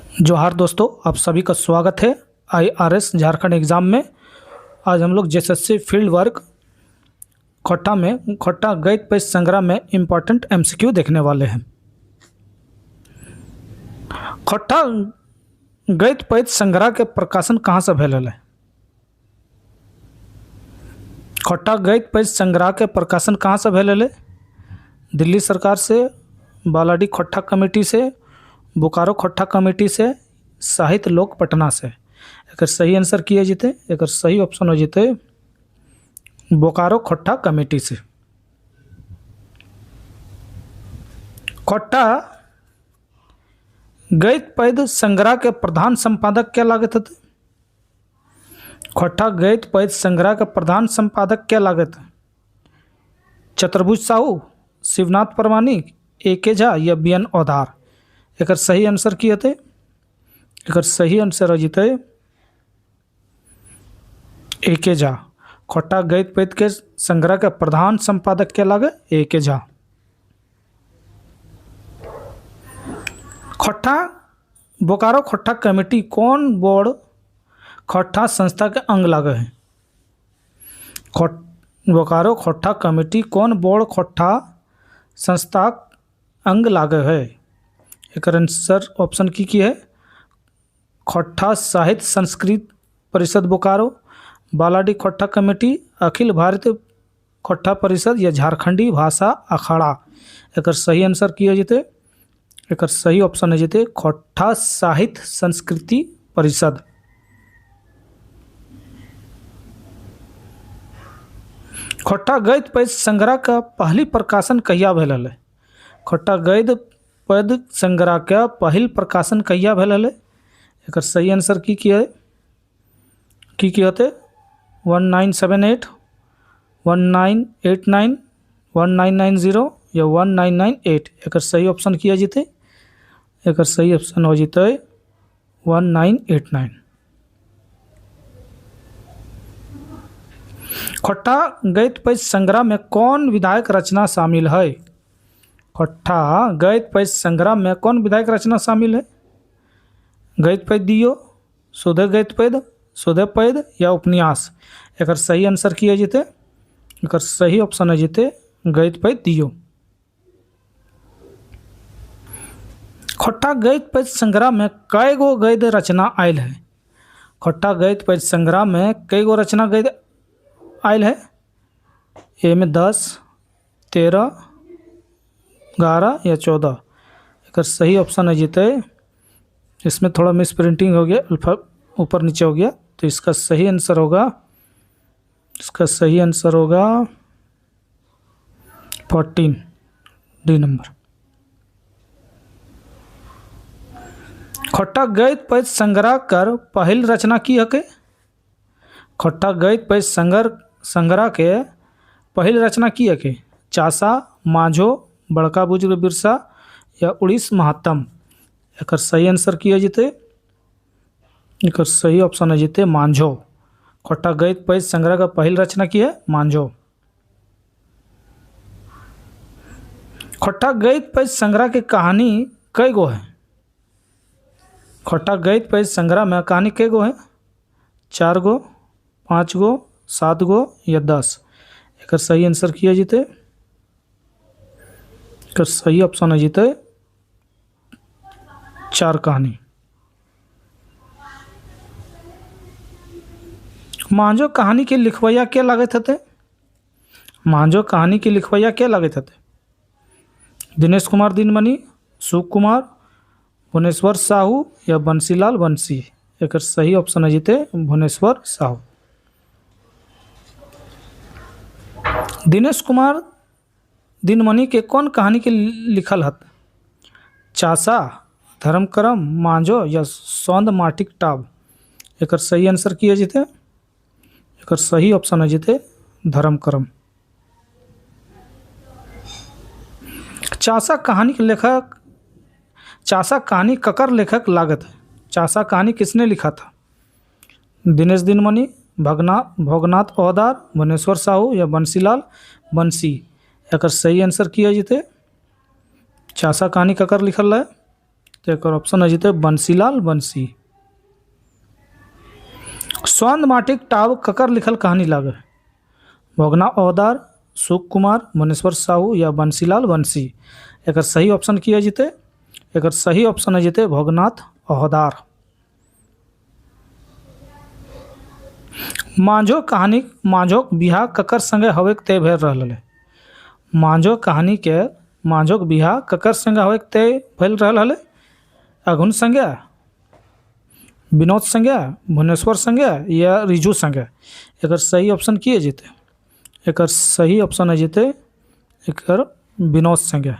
जोहार दोस्तों, आप सभी का स्वागत है आईआरएस झारखंड एग्ज़ाम में। आज हम लोग जेएसएससी फील्ड वर्क खोट्टा गद्य पद्य संग्रह में इम्पोर्टेंट एमसीक्यू देखने वाले हैं। खोट्टा गद्य पद्य संग्रह के प्रकाशन कहाँ से भेल है? खोट्टा गद्य पद्य संग्रह के प्रकाशन कहाँ से भेल है? दिल्ली सरकार से, बालाडी खोट्टा कमेटी से, बोकारो खोट्टा कमेटी से, साहित्य लोक पटना से। एक सही आंसर किए जीते, एक सही ऑप्शन हो जीते बोकारो खोट्टा कमेटी से। खोट्टा गद्य पद्य संग्रह के प्रधान संपादक क्या लागत थे? खोट्टा गद्य पद्य संग्रह के प्रधान संपादक क्या लागत? चतुर्भुज साहू, शिवनाथ परमानिक, ए.के. झा या बी.एन. औधार। एक सही आंसर किए थे, एक सही आंसर जीते ए.के. झा। खोट्टा गद्य पद्य के संग्रह के प्रधान संपादक क्या लागे? ए.के. झा। बोकारो खोट्टा कमेटी कौन बोर्ड खोट्टा संस्था के अंग लागे है? बोकारो खोट्टा कमेटी कौन बोर्ड खोट्टा संस्था अंग लागे है? एक आंसर ऑप्शन की है खोट्टा साहित्य संस्कृत परिषद बोकारो, बालाडी खोट्टा कमेटी, अखिल भारतीय खोट्टा परिषद या झारखंडी भाषा अखाड़ा। एक सही आंसर किए जीते, एक सही ऑप्शन है जीते खोट्टा साहित्य संस्कृति परिषद। खोट्टा गद्य पद्य संग्रह का पहली प्रकाशन कहिया भेल है? खोट्टा गद्य पद्य संग्रह का पहिल प्रकाशन कहिया भेल है? एक सही आंसर की है होते 1978, 1989, 1990 या 1998। एक सही ऑप्शन किया जीते, एक सही ऑप्शन हो जीते 1989। खोट्टा गद्य पद्य संग्रह में कौन विधायक रचना शामिल है? खोट्टा गद्य पद्य संग्रह में कौन विधायक रचना शामिल है? गद्य पद्य दियो, शुद्ध गद्य पद्य, शुद्ध पद्य या उपन्यास। एक सही आंसर किए जीते, एक सही ऑप्शन है जीते गद्य पद्य दियो। खोट्टा गद्य पद्य संग्रह में कई गो गद्य रचना आयल है? खोट्टा गद्य पद्य संग्रह में कई गो रचना गद्य आयल है? ए में 10, 13, 11 या 14। एक सही ऑप्शन है जीते, इसमें थोड़ा मिस प्रिंटिंग हो गया, अल्फा ऊपर नीचे हो गया, तो इसका सही आंसर होगा 14, डी नंबर। खोट्टा गद्य पद्य संग्रह कर पहल रचना की है? खोट्टा गद्य पद्य संग्रह के पहल रचना की है? चासा, माझो, बड़का बुजुर्ग बिरसा या उड़ीस महात्म। एक सही आंसर किए जीते, एक सही ऑप्शन है जीते मांझो। खोट्टा गद्य पद्य संग्रह का पहल रचना की है मांझो। खोट्टा गद्य पद्य संग्रह की कहानी कई गो है? खोट्टा गद्य पद्य संग्रह में कहानी कई गो है? 4 गो, 5 गो, 7 गो या 10। एक सही आंसर किए जीते, एक सही ऑप्शन है जीते 4 कहानी। मांझो कहानी के लिखवैया क्या लागत थे? मांझो कहानी के लिखवैया क्या लागत थे? दिनेश कुमार दिनमणि, सुख कुमार, भुवनेश्वर साहू या बंसीलाल बंसी। एक सही ऑप्शन है जीते भुवनेश्वर साहू। दिनेश कुमार दिनमणि के कौन कहानी के लिखल हत? चासा, धर्मकरम, मांझो या सौंद माटिक टाब। एक सही आंसर किए जीते, एक सही ऑप्शन है जीते धर्मकरम। चासा कहानी के लेखक, चासा कहानी ककर लेखक लागत है? चासा कहानी किसने लिखा था? दिनेश दिनमणि, भोगनाथ औधार, भुवनेश्वर साहू या बंसीलाल बंसी। एक सही आंसर किया जीते चासा कहानी ककर लिखल है, तो तो एक ऑप्शन है जीते बंसीलाल बंसी। स्वर्ण माटिक टाब ककर लिखल कहानी लागे? भोगना ओहदार, सुख कुमार, मुनेश्वर साहू या बंसीलाल बंसी। एक सही ऑप्शन की है जीते? एक सही ऑप्शन है जीते भोगनाथ ओहदार। मांझो कहानी मांझोक बिहा ककर संगे हवेक तय भेल रहल? मांझो कहानी के मांझोक बिहा ककर संगे हवेक तय भेल रहल? अघुन संगे, विनोद संगे, भुवनेश्वर संगे या रिजू संगे। एक सही ऑप्शन की है जीते? एक सही ऑप्शन है जीते एक विनोद संगे।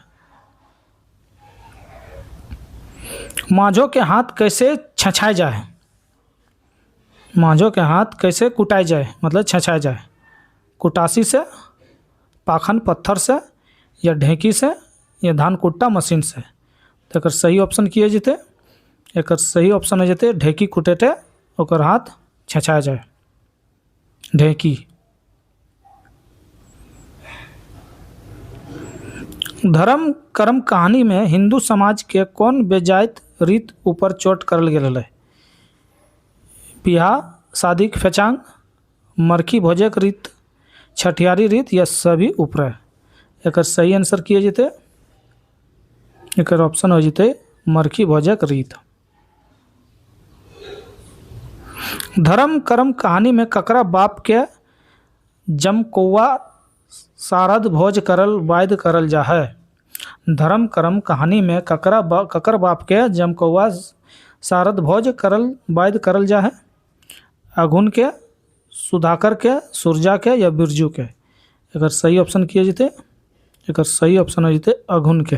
मांझो के हाथ कैसे छछाए जाए? मांझो के हाथ कैसे कुटाए जाए मतलब छछाए जाए? कुटासी से, पाखन पत्थर से या ढेंकी से या धान कुट्टा मशीन से। तो एक सही ऑप्शन की है जीते? एक सही ऑप्शन है जीते ढेंकी कुटेटे ओकर हाथ छछाए जाए, ढेंकी। धर्म कर्म कहानी में हिंदू समाज के कौन बेजायत रीत ऊपर चोट करल गेल है? बियाह शादीक फेचांग, मरखी भोजक रीत, छठियारी रीत या सभी ऊपर। एक सही आंसर किए जीते? एक ऑप्शन हो जीते मरखी भोजक रीत। धर्म कर्म कहानी में ककरा बाप के जमकौआ सारद भोज करल वायद करल जा है? धर्म कर्म कहानी में ककर बाप के जमकौआ सारद भोज करल वायद करल जा है? अघुन के, सुधाकर के, सुरजा के या बिरजू के। एक सही ऑप्शन किए जीते? एक सही ऑप्शन है जीते अघुन के।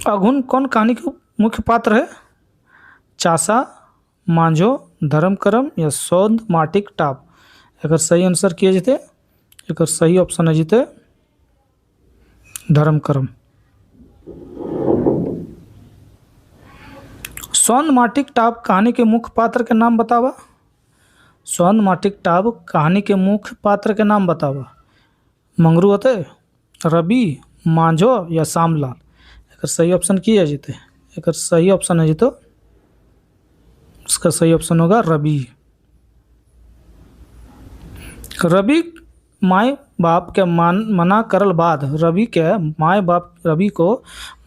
अघुन कौन कहानी के मुख्य पात्र है? चासा, मांझो, धर्म कर्म या सौंद माटिक टाप। एक सही आंसर किए जीते? एक सही ऑप्शन है जीते धर्म कर्म। सौंद माटिक टाप कहानी के मुख्य पात्र के नाम बतावा। सौंद माटिक टाप कहानी के मुख्य पात्र के नाम बतावा। मंगरू होते, रवि, मांझो या श्यामलाल। एक सही ऑप्शन की है जीते? एक सही ऑप्शन है जीतो इसका सही ऑप्शन होगा रवि। रवि माय बाप के मना करल बाद रवि को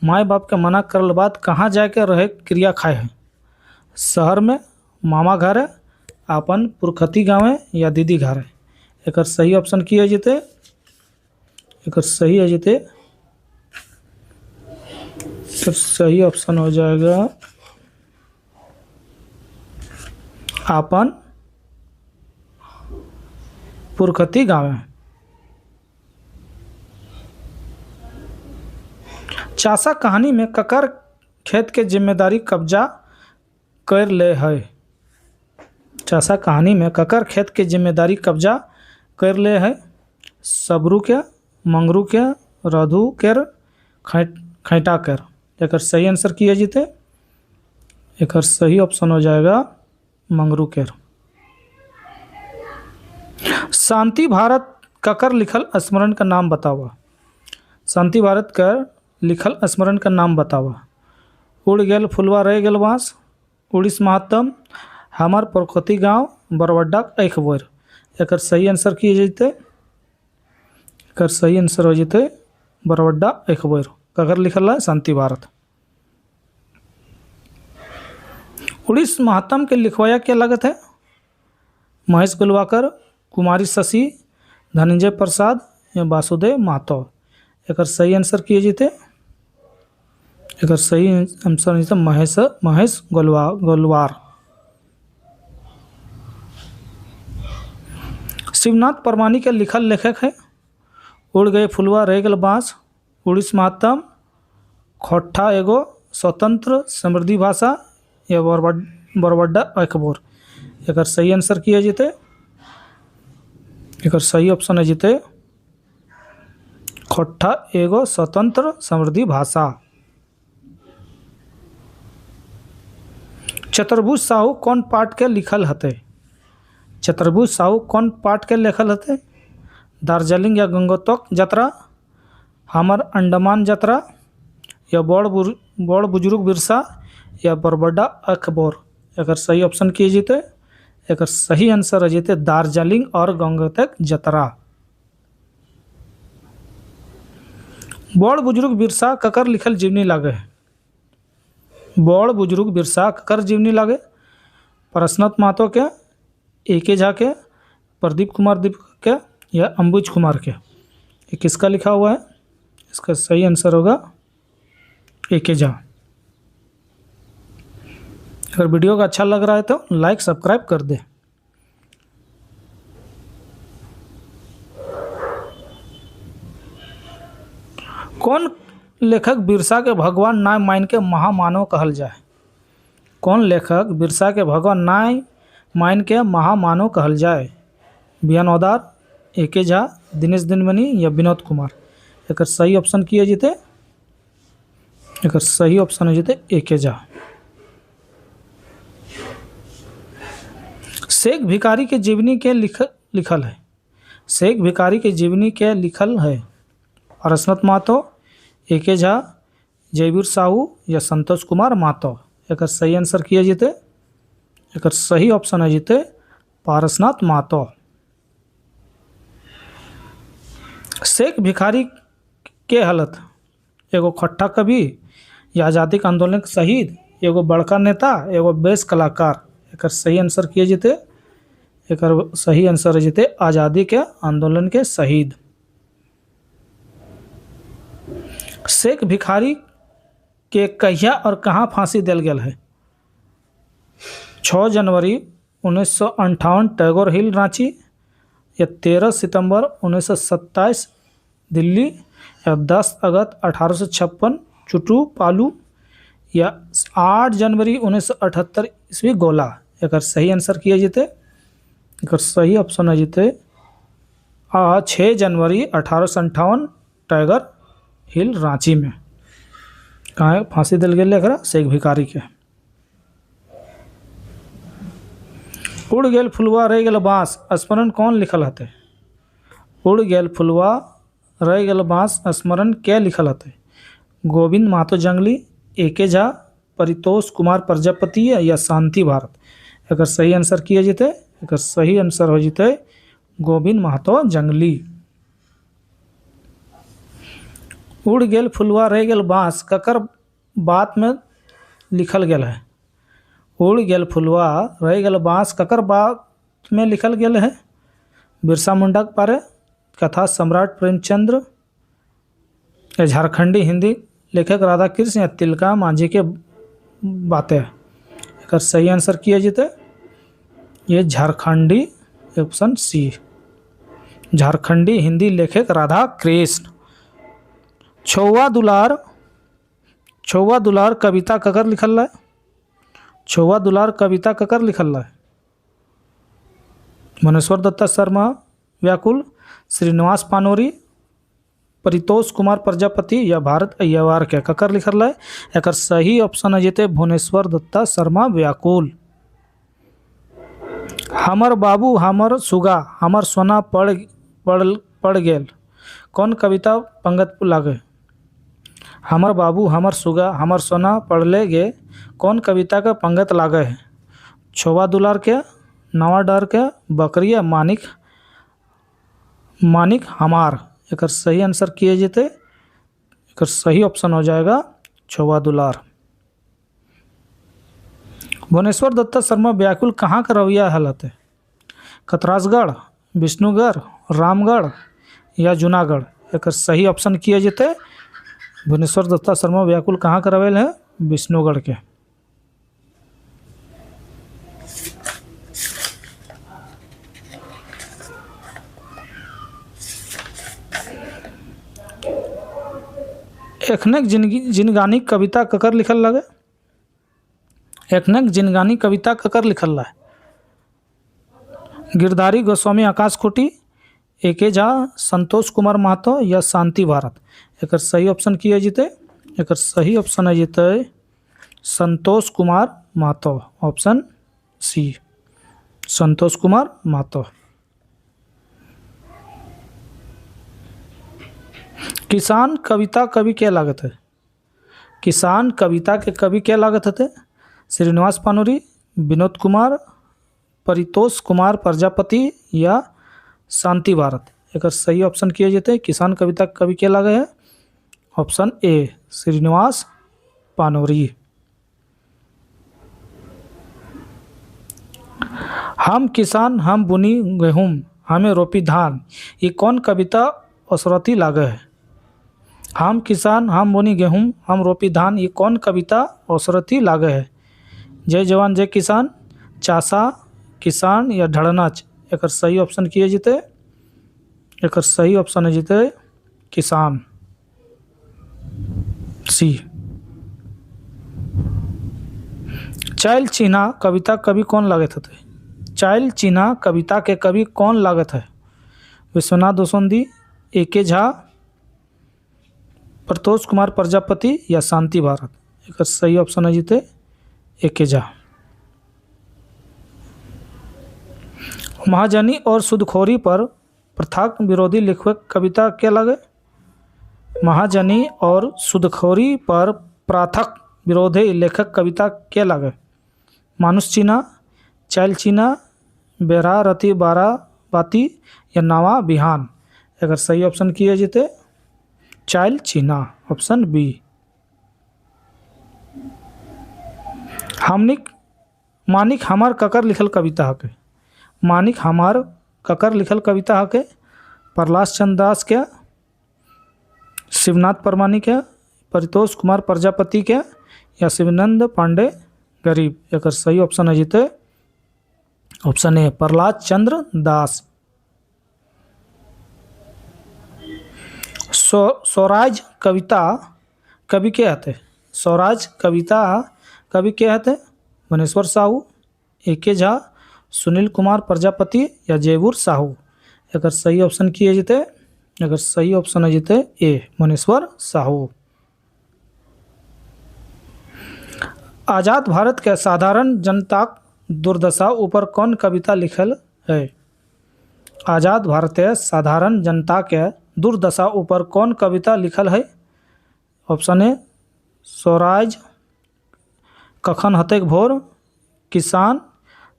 माय बाप के मना करल बाद कहाँ जाके रहे क्रिया खाए है? शहर में, मामा घर है, अपन पुरखती गाँव है या दीदी घर है। एक सही ऑप्शन की है जीते? एक सही है जीते सही ऑप्शन हो जाएगा अपन पुरखती गाँव है। चासा कहानी में ककर खेत के जिम्मेदारी कब्जा कर ले है? चासा कहानी में ककर खेत के जिम्मेदारी कब्जा कर ले है? सबरू के, मंगरू के, रधु केर, खैटा केर। एक सही आंसर किए जीते? एक सही ऑप्शन हो जाएगा मंगरू केर। शांति भारत ककर लिखल स्मरण का नाम बतावा। शांति भारत का लिखल स्मरण का नाम बतावा। उड़ गेल फुलवा रह गेल बाँस, उड़ीस महात्म, हमार पुरखती गाँव, बरवड्डा अखबोर। एक सही आंसर किए जीते? एक सही आंसर हो जीते बरवड्डा अखबोर। ककर लिखल है? शांति भारत। उड़ीस महात्म के लिखवाया क्या लागत है? महेश गुलवाकर, कुमारी शशि, धनंजय प्रसाद या वासुदेव महतो। एक सही आंसर किए जीते? एक सही आंसर जीते महेश गोलवार। शिवनाथ परमानी के लिखल लेखक है? उड़ गए फुलवा रह गेल बाँस, उड़ीस महात्म, खोट्ठा एगो स्वतंत्र समृद्धि भाषा या बरवड्डा अखबोर। एक सही आंसर किए जीते? एक सही ऑप्शन है जीते खोट्ठा एगो स्वतंत्र समृद्धि भाषा। चतुर्भुज साहू कौन पाठ के लिखल हते? चतुर्भुज साहू कौन पाठ के लिखल हते? दार्जिलिंग या गंगोत्रोक यात्रा, हमर अंडमान यात्रा, या बड़ बुजुर्ग बिरसा, या बरबड्डा अकबर। एकर सही ऑप्शन की जीते, एकर सही आंसर है जीते दार्जिलिंग और गंगोत्री यात्रा। बड़ बुजुर्ग बिरसा ककर लिखल जीवनी लागे है? बड़ बुजुर्ग बिरसा ककर जीवनी लागे? परसनाथ महतो के, एके झा के, प्रदीप कुमार दीपक के, या अंबुज कुमार के? ये किसका लिखा हुआ है? इसका सही आंसर होगा एके झा। अगर वीडियो का अच्छा लग रहा है तो लाइक सब्सक्राइब कर दे। कौन लेखक बिरसा के भगवान नाय मान के महामानव कहल जाए? कौन लेखक बिरसा के भगवान नाय मान के महामानव कहल जाए? बियान ओदार, एके झा, दिनेश दिनमणि, या विनोद कुमार? एक सही ऑप्शन की है जीते, एक सही ऑप्शन है जीते एके झा। शेख भिखारी के जीवनी के लिखल है? शेख भिखारी के जीवनी के लिखल है परसनाथ महतो, एके झा, जयवीर साहू, या संतोष कुमार महतो? एक सही आंसर किया जीते, एक सही ऑप्शन है जीते पारसनाथ महतो। शेख भिखारी के हालत एगो खट्टा कवि, या आज़ादी के आंदोलन के शहीद, एगो बड़का नेता, एगो बेस कलाकार? एक सही आंसर किए जीते, एक सही आंसर है जीते आज़ादी के आंदोलन के शहीद। शेख भिखारी के कहिया और कहाँ फांसी दिल गया है? 6 जनवरी 1958 टैगोर हिल रांची, या 13 सितंबर 1927 दिल्ली, या 10 अगस्त 1856 चुटू पालू, या 8 जनवरी 1978 ईस्वी गोला? एक सही आंसर किए जीते, एक सही ऑप्शन है जीते 6 जनवरी 1858 टाइगर हिल रांची में कहाँ फांसी दिल गया शेख भिखारी के। उड़ गेल फुलवा रह गेल बाँस स्मरण कौन लिखल हते? उड़ गेल फुलवा रह गेल बाँस स्मरण के लिखल हते? गोविंद महतो जंगली, एके झा, परितोष कुमार प्रजापति, या शांति भारत? एक सही आंसर किए जीते, एक सही आंसर हो जीते गोविंद महतो जंगली। उड़ गेल फुलवा रह गेल बाँस ककर बात में लिखल गेल है? उड़ गेल फुलवा रह गेल बाँस ककर बात में लिखल गेल है? बिरसा मुंडा के बारे, कथा सम्राट प्रेमचंद्र, या झारखंडी हिंदी लेखक राधा कृष्ण, या तिलका मांझी के बातें? एक सही आंसर किए जीते, ये झारखंडी, ऑप्शन सी झारखंडी हिंदी लेखक राधा कृष्ण। छौवा दुलार कविता ककर लिखल है? छौवा दुलार कविता ककर लिखल है? मनेश्वर दत्ता शर्मा व्याकुल, श्रीनिवास पानोरी, परितोष कुमार प्रजापति, या भारत अय्यवार के? ककर लिखल है? एक सही ऑप्शन है जीते भुवनेश्वर दत्ता शर्मा व्याकुल। हमर बाबू हमर सुगा हमर सोना पड़ गेल कौन कविता पंगत लागे? हमर बाबू हमर सुगा हमर सोना पड़ले गे कौन कविता का पंगत लागे है? छौवा दुलार के, नवा डर के, बकरी, या मानिक हमार? एक सही आंसर किए जीते, एक सही ऑप्शन हो जाएगा छौवा दुलार। भुवनेश्वर दत्ता शर्मा व्याकुल कहाँ का रवैया हालत है? खतरासगढ़, विष्णुगढ़, रामगढ़, या जूनागढ़? एक सही ऑप्शन किए जीते भुवनेश्वर दत्ता शर्मा व्याकुल कहाँ का रवेल है? विष्णुगढ़ के। एखनक जिनगानी कविता ककर लिखल लगे? एखनक जिनगानी कविता ककर लिखल है? गिरधारी गोस्वामी आकाशकोटी, एके झा, संतोष कुमार महतो, या शांति भारत? एक सही ऑप्शन किए जीते, एक सही ऑप्शन है जीते संतोष कुमार महतो, ऑप्शन सी संतोष कुमार महतो। किसान कविता कवि क्या लागत है? किसान कविता के कवि क्या लागत थे? श्रीनिवास पानोरी, विनोद कुमार, परितोष कुमार प्रजापति या शांति भारत। एक सही ऑप्शन किए जाते किसान कविता कवि क्या लगे है? Option A Srinivas Panori. हम किसान हम बुनी गेहूँ हमें रोपी धान, ये कौन कविता असरती लागे है? हम किसान हम बुनी गेहूँ हम रोपी धान, ये कौन कविता असरती लागे है? जय जवान जय किसान, चासा किसान या ढड़नाच। एक सही ऑप्शन किए जीते, एक सही ऑप्शन है जीते किसान, सी। चाइल चिन्हा कविता कवि कौन लागत थे? चाइल चिन्हा कविता के कवि कौन लागत है? विश्वनाथ दोसंदी, ए के झा, परितोष कुमार प्रजापति या शांति भारत। एक सही ऑप्शन है जीते ए के झा। महाजनी और सुदखोरी पर प्रथाक विरोधी लेखक कविता क्या लगे? महाजनी और सुदखोरी पर प्रथाक विरोधी लेखक कविता क्या लगे? मानुष चीना, चाइल चीना, बेरा रति बारा बाती या नवा बिहान। अगर सही ऑप्शन किए जीते चाइल चीना, ऑप्शन बी। हमनिक मानिक हमार ककर लिखल कविता हके? मानिक हमार ककर लिखल कविता हके? प्रहलाद चंद्र दास के, शिवनाथ परमानी के, परितोष कुमार प्रजापति के या शिवानंद पांडे गरीब। एक सही ऑप्शन है जीते ऑप्शन ए प्रहलाद चंद्र दास। स्वराज कविता कवि के हते? स्वराज कविता कवि के हते? मनेश्वर साहू, ए के झा, सुनील कुमार प्रजापति या जयबूर साहू। अगर सही ऑप्शन किए जीते, अगर सही ऑप्शन है जीते ए मनेश्वर साहू। आज़ाद भारत के साधारण जनता दुर्दशा ऊपर कौन कविता लिखल है? आज़ाद भारत के साधारण जनता के दुर्दशा ऊपर कौन कविता लिखल है? ऑप्शन ए स्वराज, कखन हतेक भोर, किसान,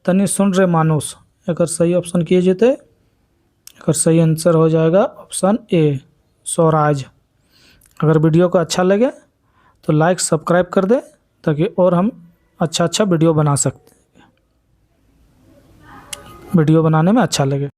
तनी सुन रे मानुष। एक सही ऑप्शन किए जीते, एक सही आंसर हो जाएगा ऑप्शन ए स्वराज। अगर वीडियो को अच्छा लगे तो लाइक सब्सक्राइब कर दे ताकि और हम अच्छा वीडियो बना सकते, वीडियो बनाने में अच्छा लगे।